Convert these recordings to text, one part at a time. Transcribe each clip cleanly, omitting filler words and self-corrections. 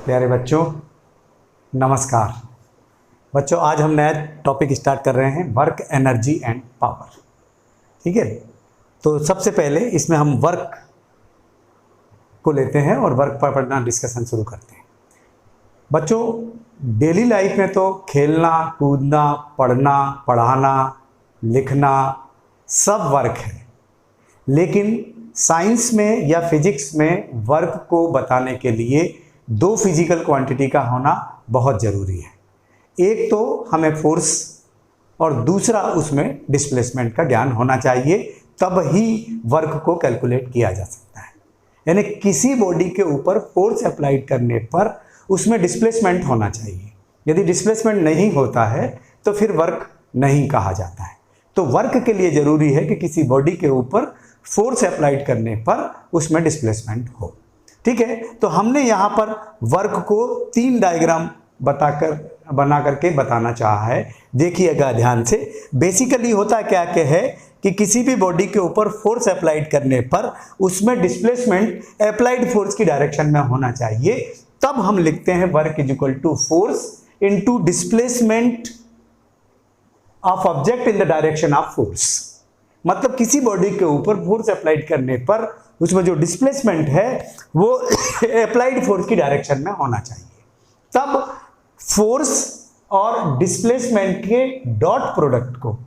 प्यारे बच्चों, नमस्कार। बच्चों, आज हम नया टॉपिक स्टार्ट कर रहे हैं, वर्क, एनर्जी एंड पावर। ठीक है, तो सबसे पहले इसमें हम वर्क को लेते हैं और वर्क पर अपना डिस्कशन शुरू करते हैं। बच्चों, डेली लाइफ में तो खेलना, कूदना, पढ़ना, पढ़ाना, लिखना सब वर्क है, लेकिन साइंस में या फिजिक्स में वर्क को बताने के लिए दो फिजिकल क्वांटिटी का होना बहुत ज़रूरी है। एक तो हमें फोर्स और दूसरा उसमें डिस्प्लेसमेंट का ज्ञान होना चाहिए, तब ही वर्क को कैलकुलेट किया जा सकता है। यानी किसी बॉडी के ऊपर फोर्स अप्लाइड करने पर उसमें डिस्प्लेसमेंट होना चाहिए। यदि डिस्प्लेसमेंट नहीं होता है तो फिर वर्क नहीं कहा जाता है। तो वर्क के लिए ज़रूरी है कि किसी बॉडी के ऊपर फोर्स अप्लाइड करने पर उसमें डिस्प्लेसमेंट हो। ठीक है, तो हमने यहाँ पर वर्क को 3 डायग्राम बना करके बताना चाहा है। देखिएगा ध्यान से। बेसिकली होता क्या है कि किसी भी बॉडी के ऊपर फोर्स अप्लाइड करने पर उसमें डिस्प्लेसमेंट अप्लाइड फोर्स की डायरेक्शन में होना चाहिए। तब हम लिखते हैं work is equal to force into displacement of object in the direction of force. मतलब किसी बॉडी के ऊपर फोर्स अप्लाइड करने पर उसमें जो डिस्प्लेसमेंट है वो अप्लाइड फोर्स की डायरेक्शन में होना चाहिए। तब फोर्स और डिस्प्लेसमेंट के डॉट प्रोडक्ट को,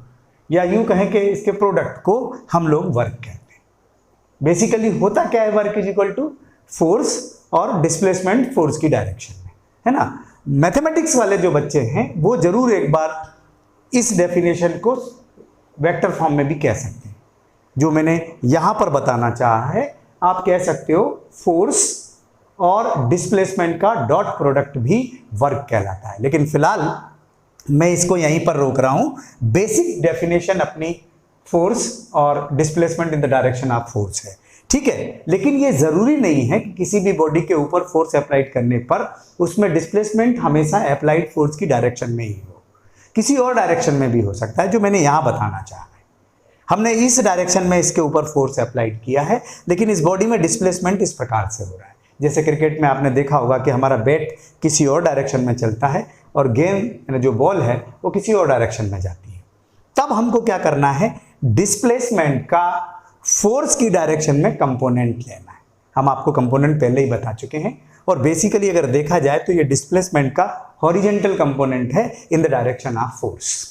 या यूं कहें कि इसके प्रोडक्ट को, हम लोग वर्क कहते हैं। बेसिकली होता क्या है, work is equal to force और डिस्प्लेसमेंट फोर्स की डायरेक्शन में, है ना। मैथमेटिक्स वाले जो बच्चे हैं वो जरूर एक बार इस डेफिनेशन को वेक्टर फॉर्म में भी कह सकते हैं। जो मैंने यहां पर बताना चाहा है, आप कह सकते हो फोर्स और डिस्प्लेसमेंट का डॉट प्रोडक्ट भी वर्क कहलाता है। लेकिन फिलहाल मैं इसको यहीं पर रोक रहा हूं। बेसिक डेफिनेशन अपनी फोर्स और displacement in the direction of force है। ठीक है, लेकिन ये जरूरी नहीं है कि किसी भी बॉडी के ऊपर फोर्स अप्लाइड करने पर उसमें डिस्प्लेसमेंट हमेशा अप्लाइड फोर्स की डायरेक्शन में ही हो। किसी और डायरेक्शन में भी हो सकता है, जो मैंने यहां बताना चाहा है। हमने इस डायरेक्शन में इसके ऊपर फोर्स अप्लाइड किया है, लेकिन इस बॉडी में डिस्प्लेसमेंट इस प्रकार से हो रहा है। जैसे क्रिकेट में आपने देखा होगा कि हमारा बैट किसी और डायरेक्शन में चलता है और गेंद यानी जो बॉल है वो किसी और डायरेक्शन में जाती है। तब हमको क्या करना है, डिस्प्लेसमेंट का फोर्स की डायरेक्शन में कंपोनेंट लेना है। हम आपको कंपोनेंट पहले ही बता चुके हैं, और बेसिकली अगर देखा जाए तो ये डिस्प्लेसमेंट का हॉरिजेंटल कंपोनेंट है इन द डायरेक्शन ऑफ फोर्स।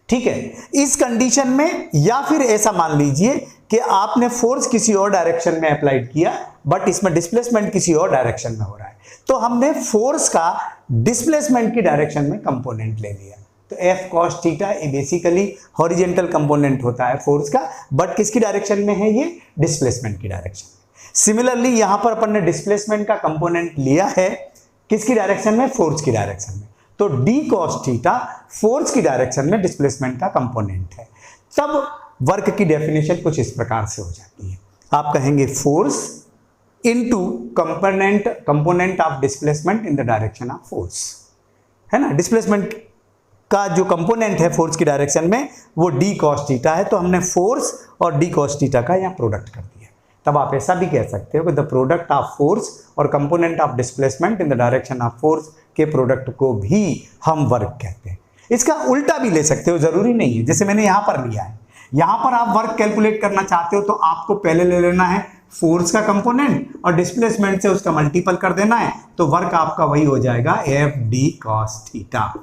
ठीक है, इस कंडीशन में, या फिर ऐसा मान लीजिए कि आपने फोर्स किसी और डायरेक्शन में अप्लाइड किया बट इसमें डिस्प्लेसमेंट किसी और डायरेक्शन में हो रहा है, तो हमने फोर्स का डिस्प्लेसमेंट की डायरेक्शन में कंपोनेंट ले लिया। तो एफ कॉस थीटा ये बेसिकली हॉरिजेंटल कंपोनेंट होता है फोर्स का, बट किसकी डायरेक्शन में है, ये डिस्प्लेसमेंट की डायरेक्शन में। सिमिलरली यहां पर अपन ने डिस्प्लेसमेंट का कंपोनेंट लिया है किसकी डायरेक्शन में, फोर्स की डायरेक्शन में। तो डी कॉस थीटा फोर्स की डायरेक्शन में डिस्प्लेसमेंट का कंपोनेंट है। तब वर्क की डेफिनेशन कुछ इस प्रकार से हो जाती है। आप कहेंगे force into component of displacement in the direction of force, है ना। डिस्प्लेसमेंट का जो कंपोनेंट है फोर्स की डायरेक्शन में वो डी कॉस थीटा है, तो हमने फोर्स और डी कॉस थीटा का यहाँ प्रोडक्ट कर दिया। तब आप ऐसा भी कह सकते हो कि द प्रोडक्ट ऑफ फोर्स और component of displacement in the direction of force के प्रोडक्ट को भी हम वर्क कहते हैं। इसका उल्टा भी ले सकते हो, जरूरी नहीं है। जैसे मैंने यहां पर लिया है, यहां पर आप वर्क कैलकुलेट करना चाहते हो तो आपको पहले ले लेना है फोर्स का कंपोनेंट और डिस्प्लेसमेंट से उसका मल्टीपल कर देना है, तो वर्क आपका वही हो जाएगा एफ डी कॉस थीटा।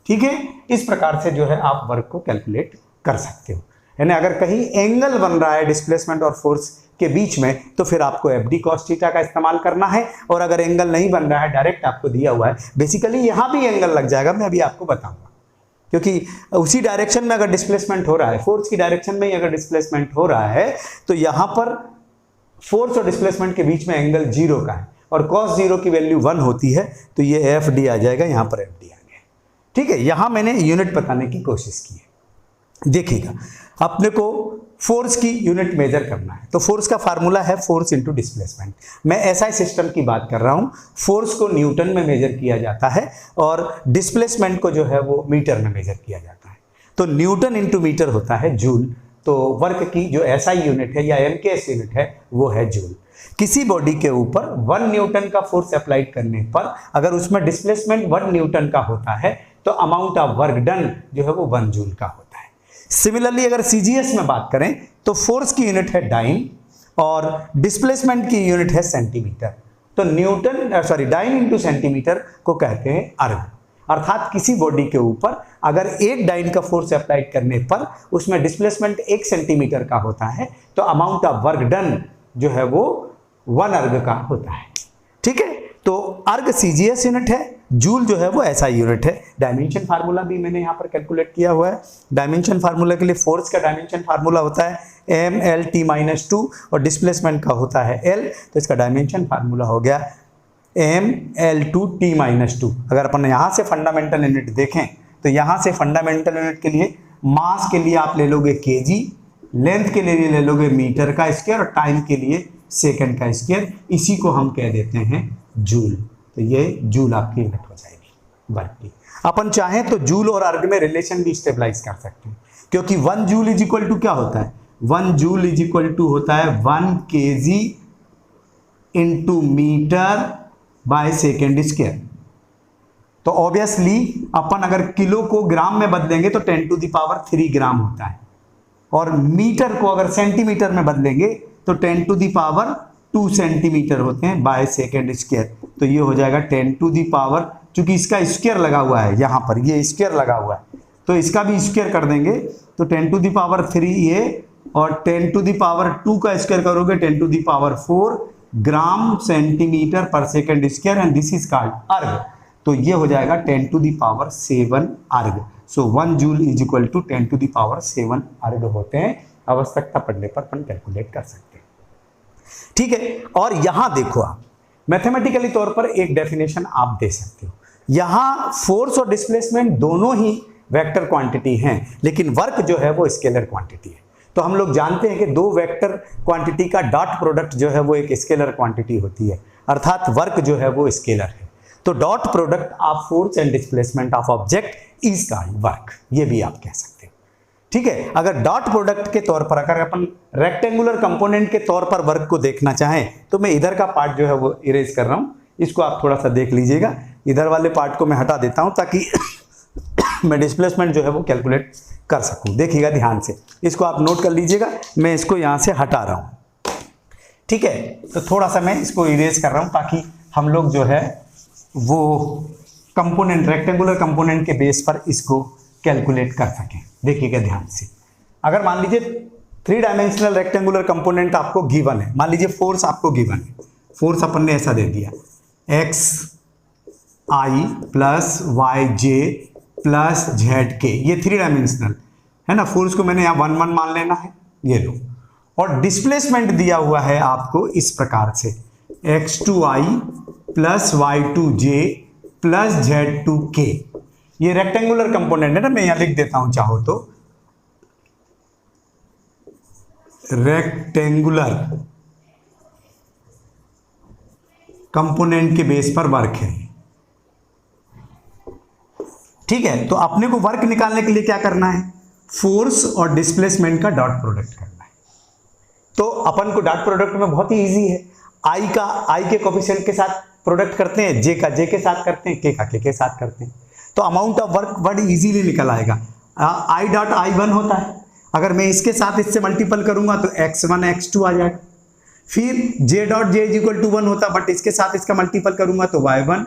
ठीक है, इस प्रकार से जो है आप वर्क को कैलकुलेट कर सकते हो। यानी अगर कहीं एंगल बन रहा है डिस्प्लेसमेंट और फोर्स के बीच में, तो फिर आपको एफ डी कॉस थीटा का इस्तेमाल करना है। और अगर एंगल नहीं बन रहा है, डायरेक्ट आपको दिया हुआ है, बेसिकली यहां भी एंगल लग जाएगा, मैं अभी आपको बताऊंगा। क्योंकि उसी डायरेक्शन में अगर डिस्प्लेसमेंट हो रहा है, फोर्स की डायरेक्शन में ही अगर डिस्प्लेसमेंट हो रहा है, तो यहां पर फोर्स और डिस्प्लेसमेंट के बीच में एंगल 0 का है और cos 0 की वैल्यू 1 होती है, तो ये एफ डी आ जाएगा, यहां पर एफ डी आ गया। ठीक है, यहां मैंने यूनिट बताने की कोशिश की है। देखिएगा, अपने को फोर्स की यूनिट मेजर करना है, तो फोर्स का फार्मूला है फोर्स इनटू डिस्प्लेसमेंट। मैं एसआई सिस्टम की बात कर रहा हूं। फोर्स को न्यूटन में मेजर किया जाता है और डिस्प्लेसमेंट को जो है वो मीटर में मेजर किया जाता है। तो न्यूटन इनटू मीटर होता है जूल। तो वर्क की जो एसआई यूनिट है या एमकेएस यूनिट है वो है जूल। किसी बॉडी के ऊपर 1 न्यूटन का फोर्स अप्लाइड करने पर अगर उसमें डिस्प्लेसमेंट 1 न्यूटन का होता है तो अमाउंट ऑफ वर्क डन जो है वो 1 जूल का होता है। सिमिलरली अगर सीजीएस में बात करें तो फोर्स की यूनिट है डाइन और डिस्प्लेसमेंट की यूनिट है सेंटीमीटर। तो डाइन इंटू सेंटीमीटर को कहते हैं अर्ग। अर्थात किसी बॉडी के ऊपर अगर 1 डाइन का फोर्स अप्लाइड करने पर उसमें डिस्प्लेसमेंट 1 सेंटीमीटर का होता है तो अमाउंट ऑफ वर्क डन जो है वो 1 अर्ग का होता है। ठीक है, तो अर्ग सीजीएस यूनिट है, जूल जो है वो एसआई यूनिट है। डायमेंशन फार्मूला भी मैंने यहाँ पर कैलकुलेट किया हुआ है। डायमेंशन फार्मूला के लिए फोर्स का डायमेंशन फार्मूला होता है mL_t-2 और डिस्प्लेसमेंट का होता है L, तो इसका डायमेंशन फार्मूला हो गया mL2t-2। अगर अपन यहाँ से फंडामेंटल यूनिट देखें तो यहाँ से फंडामेंटल यूनिट के लिए मास के लिए आप ले लोगे केजी, लेंथ के लिए ले लोगे मीटर का स्क्वायर और टाइम के लिए सेकंड का स्क्वायर, इसी को हम कह देते हैं जूल। तो ये जूल आपकी यूनिट हो जाएगी वर्क की। अपन चाहें तो जूल और अर्ग में रिलेशन भी स्टेबलाइज कर सकते हैं, क्योंकि 1 जूल इज इक्वल टू क्या होता है, 1 जूल इज इक्वल टू होता है 1 kg into metre by second square. तो ऑब्वियसली अपन अगर किलो को ग्राम में बदलेंगे तो 10⁻³ ग्राम होता है, और मीटर को अगर सेंटीमीटर में बदलेंगे तो 10⁻² सेंटीमीटर होते हैं बाय सेकेंड स्क्वायर। तो ये हो जाएगा 10⁻, चूंकि इसका स्क्वायर लगा हुआ है यहाँ पर, ये स्क्वायर लगा हुआ है तो इसका भी स्क्वायर कर देंगे तो 10⁻³ ये, और 10⁻² का स्क्वायर करोगे 10⁻⁴ ग्राम सेंटीमीटर पर second square, and this is called अर्ग। तो ये हो जाएगा 10⁻7 अर्ग। सो 1 जूल इज इक्वल टू 10⁻7 अर्ग होते हैं। आवश्यकता पड़ने पर अपन कैलकुलेट कर सकते हैं। ठीक है, और यहां देखो आप मैथमेटिकली तौर पर एक डेफिनेशन आप दे सकते हो। यहां फोर्स और डिस्प्लेसमेंट दोनों ही वेक्टर क्वांटिटी हैं, लेकिन वर्क जो है वो स्केलर क्वांटिटी है। तो हम लोग जानते हैं कि 2 वेक्टर क्वांटिटी का डॉट प्रोडक्ट जो है वो एक स्केलर क्वांटिटी होती है, अर्थात वर्क जो है वो स्केलर है। तो dot product of force and displacement of object is called work, ये भी आप कह सकते हो। ठीक है, अगर डॉट प्रोडक्ट के तौर पर अगर अपन रेक्टेंगुलर कंपोनेंट के तौर पर वर्क को देखना चाहें तो मैं इधर का पार्ट जो है वो इरेज कर रहा हूं, इसको आप थोड़ा सा देख लीजिएगा। इधर वाले पार्ट को मैं हटा देता हूं ताकि मैं डिस्प्लेसमेंट जो है वो कैलकुलेट कर सकूं। देखिएगा ध्यान से, इसको आप नोट कर लीजिएगा, मैं इसको यहां से हटा रहा हूं। ठीक है, तो थोड़ा सा मैं इसको इरेज कर रहा हूं ताकि हम लोग जो है वो कंपोनेंट, रेक्टेंगुलर कंपोनेंट के बेस पर इसको कैलकुलेट कर सकें। देखिएगा ध्यान से, अगर मान लीजिए 3 डायमेंशनल रेक्टेंगुलर कंपोनेंट आपको गिवन है, मान लीजिए फोर्स आपको गिवन है, फोर्स अपन ने ऐसा दे दिया XI plus YJ plus ZK, ये 3 डायमेंशनल है ना। फोर्स को मैंने यहाँ 1 1 मान लेना है, ये लो। और डिस्प्लेसमेंट दिया हुआ है आपको इस प्रकार से X2I plus Y2J plus Z2K। ये रेक्टेंगुलर कंपोनेंट है ना, मैं यहां लिख देता हूं चाहो तो, रेक्टेंगुलर कंपोनेंट के बेस पर वर्क है। ठीक है, तो अपने को वर्क निकालने के लिए क्या करना है, फोर्स और डिस्प्लेसमेंट का डॉट प्रोडक्ट करना है। तो अपन को डॉट प्रोडक्ट में बहुत ही इजी है, आई के कोफिशिएंट के साथ प्रोडक्ट करते हैं, जे का जे के साथ करते हैं, के का के साथ करते हैं, तो अमाउंट ऑफ वर्क बड़ी इजीली निकल आएगा। आई डॉट I1 होता है, अगर मैं इसके साथ इससे मल्टीपल करूंगा तो x1 x2 आ जाएगा। फिर J dot J is equal to 1 होता, बट इसके साथ इसका मल्टीपल करूंगा तो y1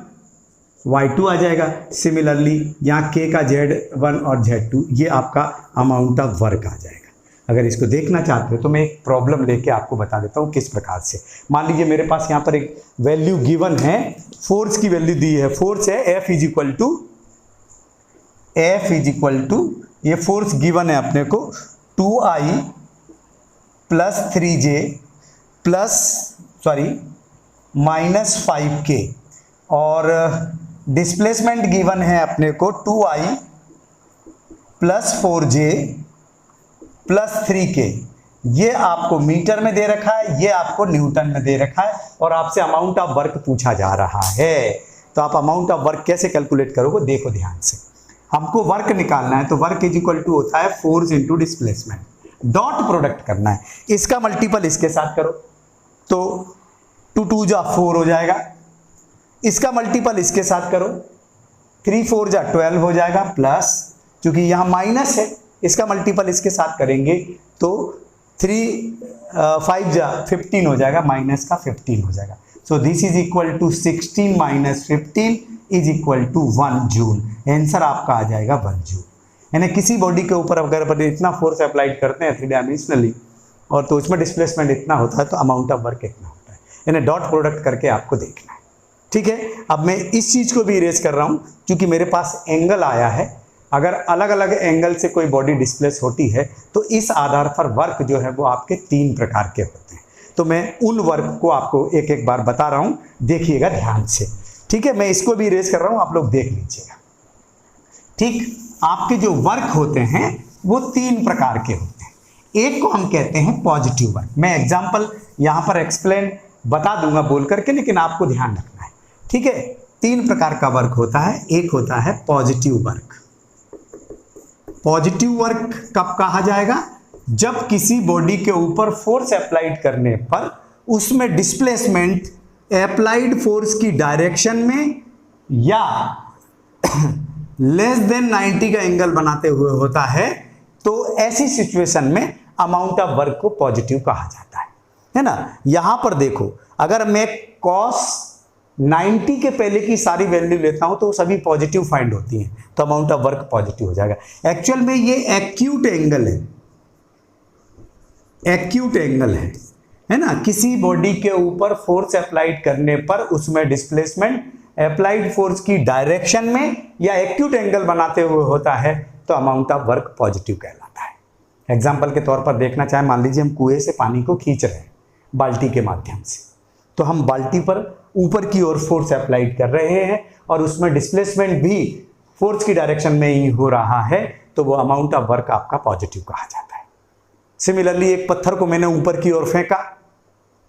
y2 आ जाएगा। सिमिलरली यहाँ k का z1 और z2, ये आपका अमाउंट ऑफ वर्क आ जाएगा। अगर इसको देखना चाहते हो तो मैं एक प्रॉब्लम लेके आपको बता देता हूँ किस प्रकार से। मान लीजिए मेरे पास यहाँ पर एक वैल्यू गिवन है, फोर्स की वैल्यू दी है, फोर्स है F इज इक्वल टू ये फोर्स गिवन है अपने को 2I plus 3J plus -5K, और डिस्प्लेसमेंट गिवन है अपने को 2I plus 4J plus 3K। ये आपको मीटर में दे रखा है, ये आपको न्यूटन में दे रखा है, और आपसे अमाउंट ऑफ वर्क पूछा जा रहा है। तो आप अमाउंट ऑफ वर्क कैसे कैलकुलेट करोगे, देखो ध्यान से। हमको वर्क निकालना है तो वर्क इज इक्वल टू होता है force into displacement, dot product करना है, इसका मल्टीपल इसके साथ करो तो 2 2 जा 4 हो जाएगा, इसका मल्टीपल इसके साथ करो, 3 4 जा 12 हो जाएगा, प्लस क्योंकि यहाँ माइनस है इसका मल्टीपल इसके साथ करेंगे तो 3 5 जा 15 हो जाएगा, माइनस का 15 हो जाएगा। So this is equal to 16 minus 15 is equal to 1 joule. Answer आपका आ जाएगा 1 जूल। यानी किसी बॉडी के ऊपर अगर इतना फोर्स अप्लाइड करते हैं 3 डायमेंशनली और तो उसमें डिस्प्लेसमेंट इतना होता है तो अमाउंट ऑफ वर्क इतना होता है। यानी डॉट प्रोडक्ट करके आपको देखना है, ठीक है। अब मैं इस चीज़ को भी इरेज कर रहा हूँ क्योंकि मेरे पास एंगल आया है। अगर अलग अलग एंगल से कोई बॉडी डिस्प्लेस होती है तो इस आधार पर वर्क जो है वो आपके 3 प्रकार के होते हैं। तो मैं उन वर्क को आपको एक एक बार बता रहा हूँ, देखिएगा ध्यान से, ठीक है। मैं इसको भी इरेज कर रहा हूँ, आप लोग देख लीजिएगा, ठीक। आपके जो वर्क होते हैं वो 3 प्रकार के होते हैं। एक को हम कहते हैं पॉजिटिव वर्क। मैं एग्जाम्पल यहाँ पर एक्सप्लेन बता दूंगा बोल करके, लेकिन आपको ध्यान रखना है, ठीक है। 3 प्रकार का वर्क होता है। एक होता है पॉजिटिव वर्क। पॉजिटिव वर्क कब कहा जाएगा? जब किसी बॉडी के ऊपर फोर्स अप्लाइड करने पर उसमें डिस्प्लेसमेंट अप्लाइड फोर्स की डायरेक्शन में या लेस देन 90 का एंगल बनाते हुए होता है, तो ऐसी सिचुएशन में अमाउंट ऑफ वर्क को पॉजिटिव कहा जाता है ना। यहां पर देखो, अगर मैं cos 90 के पहले की सारी वैल्यू लेता हूं तो सभी पॉजिटिव फाइंड होती हैं, तो अमाउंट ऑफ वर्क पॉजिटिव हो जाएगा। एक्चुअल में ये एक्यूट एंगल है, एक्यूट एंगल है ना। किसी बॉडी के ऊपर फोर्स अप्लाइड करने पर उसमें डिस्प्लेसमेंट अप्लाइड फोर्स की डायरेक्शन में या एक्यूट एंगल बनाते हुए होता है तो अमाउंट ऑफ वर्क पॉजिटिव कहलाता है। एग्जाम्पल के तौर पर देखना चाहें, मान लीजिए हम कुएं से पानी को खींच रहे हैं बाल्टी के माध्यम से, तो हम बाल्टी पर ऊपर की ओर फोर्स अप्लाइड कर रहे हैं और उसमें डिस्प्लेसमेंट भी फोर्स की डायरेक्शन में ही हो रहा है, तो वो अमाउंट ऑफ वर्क आपका पॉजिटिव कहा जाता है। सिमिलरली एक पत्थर को मैंने ऊपर की ओर फेंका,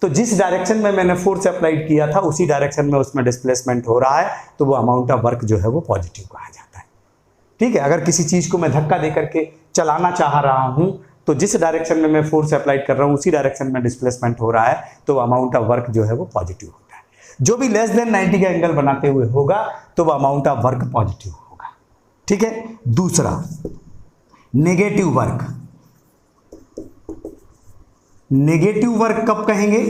तो जिस डायरेक्शन में मैंने फोर्स अप्लाइड किया था उसी डायरेक्शन में उसमें डिस्प्लेसमेंट हो रहा है, तो वो अमाउंट ऑफ वर्क जो है वो पॉजिटिव कहा जाता है, ठीक है। अगर किसी चीज को मैं धक्का दे करके चलाना चाह रहा हूं तो जिस डायरेक्शन में मैं फोर्स अप्लाइड कर रहा हूं उसी डायरेक्शन में डिस्प्लेसमेंट हो रहा है, तो अमाउंट ऑफ वर्क जो है वो पॉजिटिव होता है। जो भी लेस देन 90 का एंगल बनाते हुए होगा तो वो अमाउंट ऑफ वर्क पॉजिटिव होगा, ठीक है। दूसरा नेगेटिव वर्क। नेगेटिव वर्क कब कहेंगे?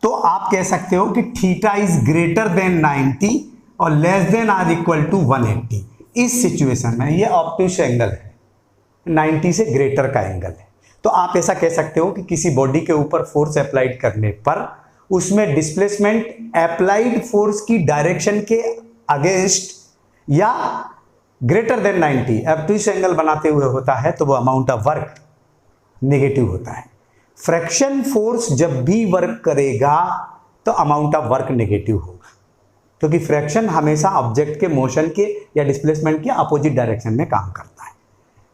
तो आप कह सकते हो कि थीटा इज ग्रेटर देन 90 और less than or equal to 180। इस सिचुएशन में ये ऑब्ट्यूस एंगल है, 90 से ग्रेटर का एंगल है, तो आप ऐसा कह सकते हो कि किसी बॉडी के ऊपर फोर्स अप्लाइड करने पर उसमें डिस्प्लेसमेंट अप्लाइड फोर्स की डायरेक्शन के अगेंस्ट या ग्रेटर देन 90 ऑब्ट्यूस एंगल बनाते हुए होता है, तो वो अमाउंट ऑफ वर्क नेगेटिव होता है। फ्रैक्शन फोर्स जब भी वर्क करेगा तो अमाउंट ऑफ वर्क नेगेटिव होगा, क्योंकि फ्रैक्शन हमेशा ऑब्जेक्ट के मोशन के या डिस्प्लेसमेंट के अपोजिट डायरेक्शन में काम करता है।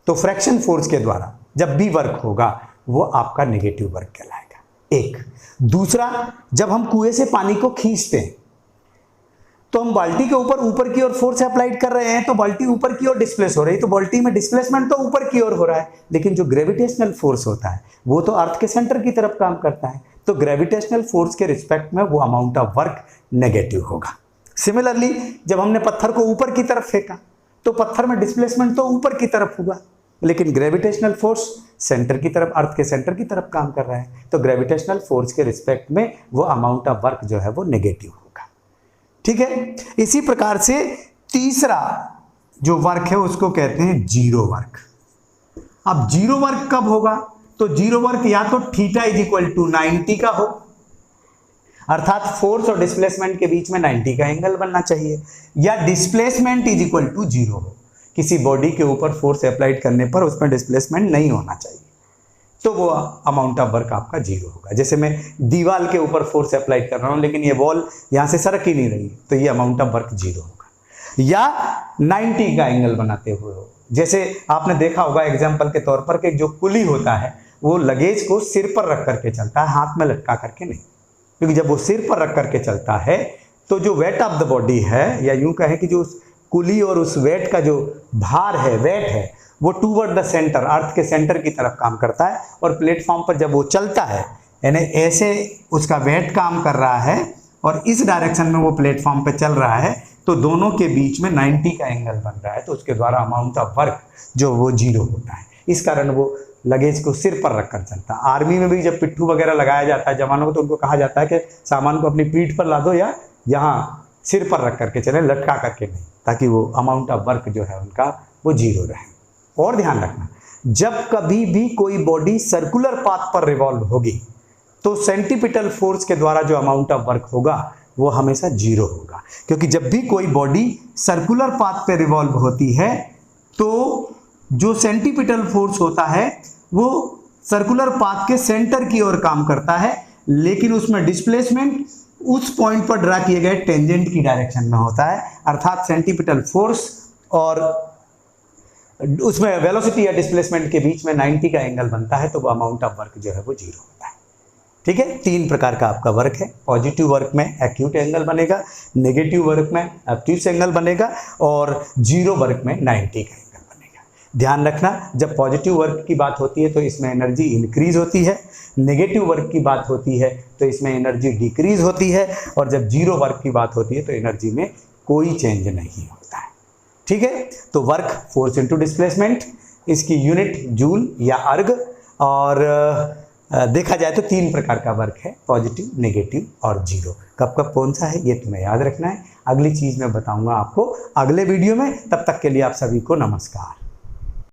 तो फ्रैक्शन फोर्स के द्वारा जब भी वर्क होगा वो आपका नेगेटिव वर्क कहलाएगा। एक दूसरा, जब हम कुएं से पानी को खींचते हैं तो हम बाल्टी के ऊपर की ओर फोर्स अप्लाइड कर रहे हैं, तो बाल्टी ऊपर की ओर डिस्प्लेस हो रही है, तो बाल्टी में डिस्प्लेसमेंट तो ऊपर की ओर हो रहा है, लेकिन जो ग्रेविटेशनल फोर्स होता है वो तो अर्थ के सेंटर की तरफ काम करता है, तो ग्रेविटेशनल फोर्स के रिस्पेक्ट में वो अमाउंट ऑफ वर्क नेगेटिव होगा। सिमिलरली जब हमने पत्थर को ऊपर की तरफ फेंका तो पत्थर में डिस्प्लेसमेंट तो ऊपर की तरफ हुआ, लेकिन ग्रेविटेशनल फोर्स सेंटर की तरफ, अर्थ के सेंटर की तरफ काम कर रहा है, तो ग्रेविटेशनल फोर्स के रिस्पेक्ट में वो अमाउंट ऑफ वर्क जो है वो नेगेटिव होगा, ठीक है। इसी प्रकार से तीसरा जो वर्क है उसको कहते हैं जीरो वर्क। अब जीरो वर्क कब होगा? तो जीरो वर्क या तो थीटा इज इक्वल टू 90 का हो, अर्थात फोर्स और डिस्प्लेसमेंट के बीच में 90 का एंगल बनना चाहिए, या डिस्प्लेसमेंट इज इक्वल टू 0 हो। किसी बॉडी के ऊपर फोर्स अप्लाइड करने पर उसमें डिस्प्लेसमेंट नहीं होना चाहिए, तो वो अमाउंट ऑफ वर्क आपका 0 होगा। जैसे मैं दीवार के ऊपर फोर्स अप्लाइड कर रहा हूं लेकिन ये बॉल यहां से सरक ही नहीं रही, तो ये अमाउंट ऑफ वर्क 0 होगा। या 90 का एंगल बनाते हुए हो, जैसे आपने देखा होगा एग्जाम्पल के तौर पर कि जो कुली होता है वो लगेज को सिर पर रख करके चलता है, हाथ में लटका करके नहीं, क्योंकि जब वो सिर पर रख करके चलता है तो जो वेट ऑफ द बॉडी है, या यूं कहें कि जो कुली और उस वेट का जो भार है, वेट है, वो टूवर्ड द सेंटर, अर्थ के सेंटर की तरफ काम करता है, और प्लेटफॉर्म पर जब वो चलता है यानी ऐसे उसका वेट काम कर रहा है और इस डायरेक्शन में वो प्लेटफॉर्म पे चल रहा है, तो दोनों के बीच में 90 का एंगल बन रहा है, तो उसके द्वारा अमाउंट ऑफ वर्क जो वो 0 होता है। इस कारण वो लगेज को सिर पर रखकर चलता है। आर्मी में भी जब पिट्ठू वगैरह लगाया जाता है जवानों को, तो उनको कहा जाता है कि सामान को अपनी पीठ पर ला दो या यहाँ सिर पर रख करके चले, लटका करके नहीं, ताकि वो अमाउंट ऑफ वर्क जो है उनका वो 0 रहे। और ध्यान रखना, जब कभी भी कोई बॉडी सर्कुलर पाथ पर रिवॉल्व होगी तो सेंटीपिटल फोर्स के द्वारा जो अमाउंट ऑफ वर्क होगा वो हमेशा 0 होगा, क्योंकि जब भी कोई बॉडी सर्कुलर पाथ पे रिवॉल्व होती है तो जो सेंटीपिटल फोर्स होता है वो सर्कुलर पाथ के सेंटर की ओर काम करता है, लेकिन उसमें डिस्प्लेसमेंट उस पॉइंट पर ड्रा किए गए टेंजेंट की डायरेक्शन में होता है। अर्थात सेंटीपिटल फोर्स और उसमें वेलोसिटी या डिस्प्लेसमेंट के बीच में 90 का एंगल बनता है, तो वो अमाउंट ऑफ वर्क जो है वो 0 होता है। ठीक है, 3 प्रकार का आपका वर्क है। पॉजिटिव वर्क में एक्यूट एंगल बनेगा, नेगेटिव वर्क में ऑब्ट्यूस एंगल बनेगा और 0 वर्क में 90 का एंगल बनेगा। ध्यान रखना, जब पॉजिटिव वर्क की बात होती है तो इसमें एनर्जी इंक्रीज होती है, नेगेटिव वर्क की बात होती है तो इसमें एनर्जी डिक्रीज होती है, और जब 0 वर्क की बात होती है तो एनर्जी में कोई चेंज नहीं होता है। ठीक है, तो वर्क फोर्स इनटू डिस्प्लेसमेंट, इसकी यूनिट जूल या अर्ग, और देखा जाए तो 3 प्रकार का वर्क है, पॉजिटिव, नेगेटिव और 0। कब कब कौन सा है ये तुम्हें याद रखना है। अगली चीज़ मैं बताऊंगा आपको अगले वीडियो में। तब तक के लिए आप सभी को नमस्कार।